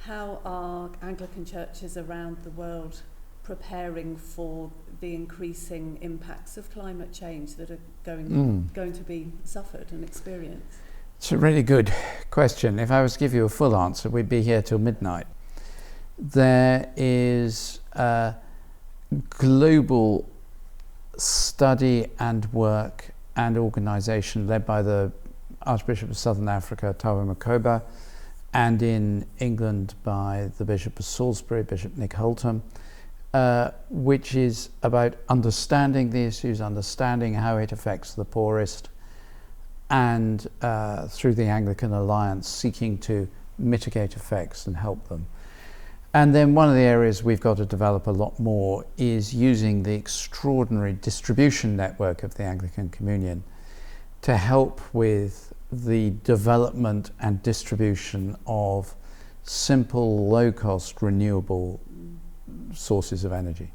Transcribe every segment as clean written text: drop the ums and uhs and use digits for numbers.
how are Anglican churches around the world preparing for the increasing impacts of climate change that are going to be suffered and experienced? It's a really good question. If I was to give you a full answer, we'd be here till midnight. There is a global study and work and organisation led by the Archbishop of Southern Africa, Thabo Makgoba, and in England by the Bishop of Salisbury, Bishop Nick Holtham, which is about understanding the issues, understanding how it affects the poorest, and through the Anglican Alliance seeking to mitigate effects and help them. And then one of the areas we've got to develop a lot more is using the extraordinary distribution network of the Anglican Communion to help with the development and distribution of simple, low-cost, renewable sources of energy.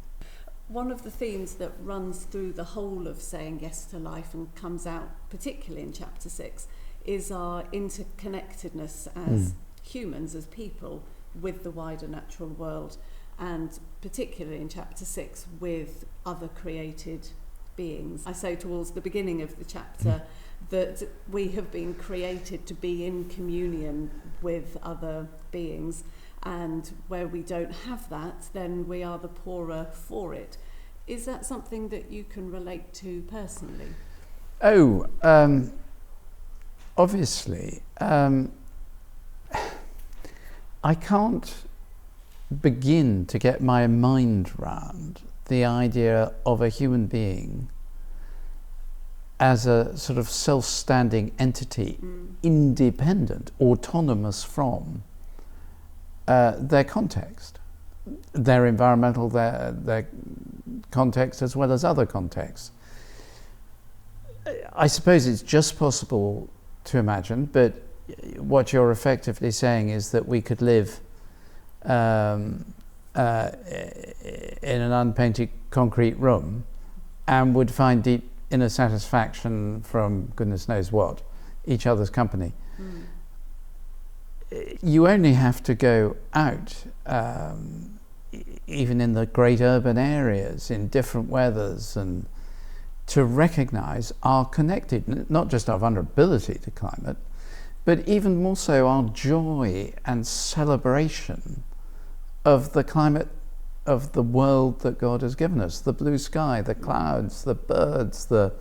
One of the themes that runs through the whole of Saying Yes to Life and comes out particularly in chapter 6 is our interconnectedness as humans, as people, with the wider natural world, and particularly in chapter 6 with other created beings. I say towards the beginning of the chapter that we have been created to be in communion with other beings, and where we don't have that, then we are the poorer for it. Is that something that you can relate to personally? Obviously. I can't begin to get my mind round the idea of a human being as a sort of self-standing entity, independent, autonomous from their context, their environmental, their context, as well as other contexts. I suppose it's just possible to imagine, but what you're effectively saying is that we could live in an unpainted concrete room and would find deep inner satisfaction from goodness knows what, each other's company. You only have to go out, even in the great urban areas, in different weathers, and to recognise our connected, not just our vulnerability to climate, but even more so our joy and celebration of the climate of the world that God has given us, the blue sky, the clouds, the birds, the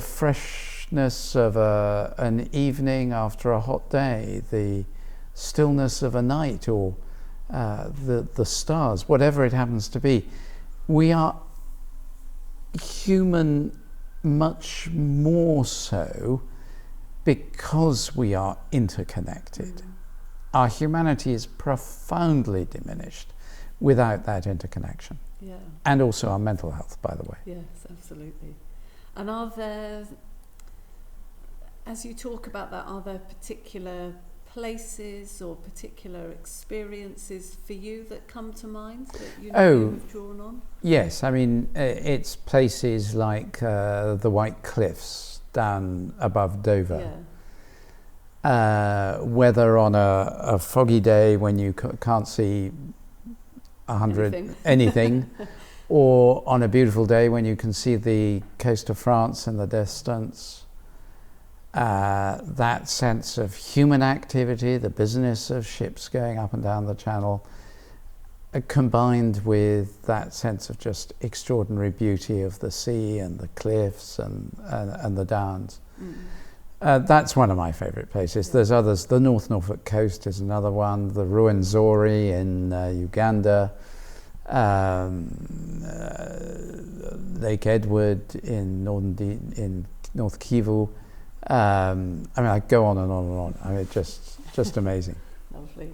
freshness of an evening after a hot day, the stillness of a night, or the stars, whatever it happens to be. We are human much more so because we are interconnected. Our humanity is profoundly diminished without that interconnection. Yeah. And also our mental health, by the way. Yes, absolutely. And are there, as you talk about that, are there particular places or particular experiences for you that come to mind that you have drawn on? Yes, I mean, it's places like the White Cliffs down above Dover. Yeah. Whether on a foggy day when you can't see anything, or on a beautiful day when you can see the coast of France in the distance. That sense of human activity, the business of ships going up and down the channel, combined with that sense of just extraordinary beauty of the sea and the cliffs and the downs. That's one of my favourite places. There's others. The North Norfolk coast is another one. The Ruwenzori in Uganda. Lake Edward in North Kivu. I mean, I go on and on and on. I mean, just amazing. Lovely.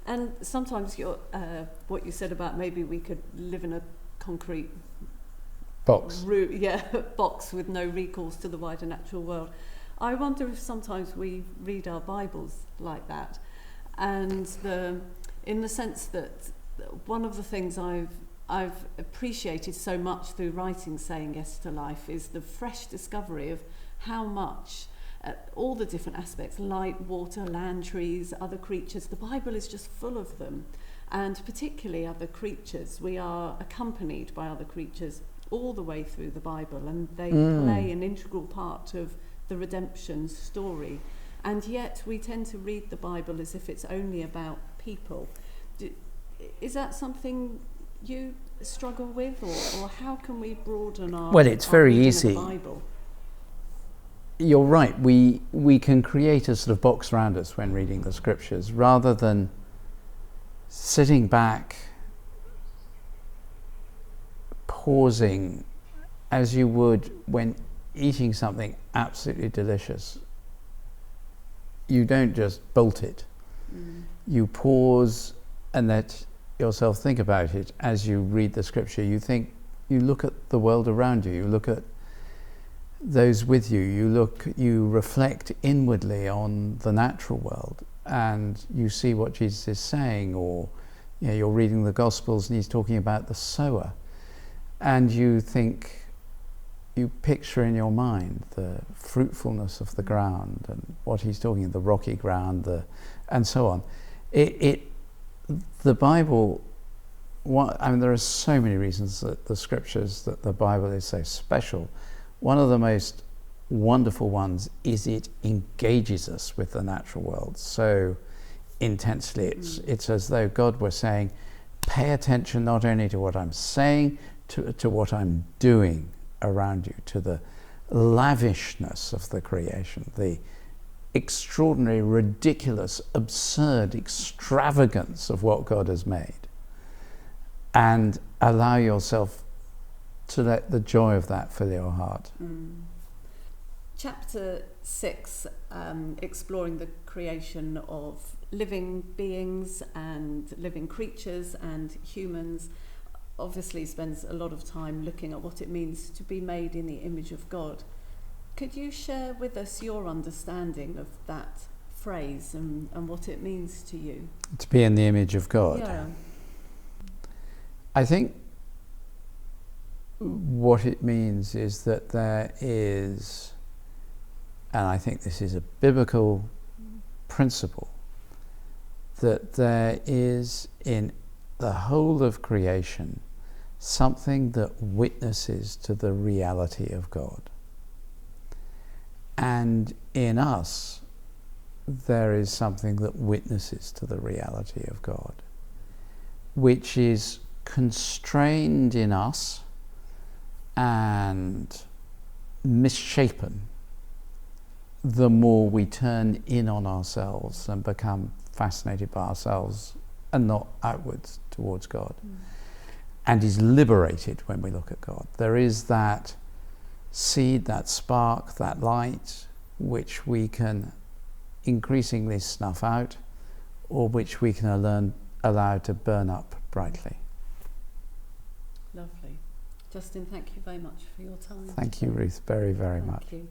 And sometimes what you said about maybe we could live in a concrete box. Box with no recourse to the wider natural world. I wonder if sometimes we read our Bibles like that, and in the sense that one of the things I've appreciated so much through writing Saying Yes to Life is the fresh discovery of how much all the different aspects, light, water, land, trees, other creatures. The Bible is just full of them, and particularly other creatures. We are accompanied by other creatures all the way through the Bible, and they play an integral part of the redemption story. And yet we tend to read the Bible as if it's only about people. Is that something you struggle with, or how can we broaden our Well, it's very reading easy. of the Bible? You're right. We can create a sort of box around us when reading the scriptures, rather than sitting back, pausing, as you would when eating something absolutely delicious. You don't just bolt it. You pause and let yourself think about it as you read the scripture. You look at the world around you, you look at those with you, you reflect inwardly on the natural world, and you see what Jesus is saying. Or you're reading the Gospels and he's talking about the sower, and you picture in your mind the fruitfulness of the ground and what he's talking, the rocky ground, and so on. The Bible, there are so many reasons that the Bible is so special. One of the most wonderful ones is it engages us with the natural world so intensely. It's as though God were saying, pay attention not only to what I'm saying, to what I'm doing around you, to the lavishness of the creation, the extraordinary, ridiculous, absurd extravagance of what God has made, and allow yourself to let the joy of that fill your heart. Chapter 6, exploring the creation of living beings and living creatures and humans, obviously spends a lot of time looking at what it means to be made in the image of God. Could you share with us your understanding of that phrase and what it means to you? To be in the image of God. Yeah. I think what it means is that there is, and I think this is a biblical principle, that there is in the whole of creation something that witnesses to the reality of God. And in us, there is something that witnesses to the reality of God, which is constrained in us and misshapen the more we turn in on ourselves and become fascinated by ourselves and not outwards towards God, and is liberated when we look at God. There is that seed, that spark, that light, which we can increasingly snuff out, or which we can allow to burn up brightly. Lovely. Justin, thank you very much for your time. Thank you, Ruth, very, very much. Thank you.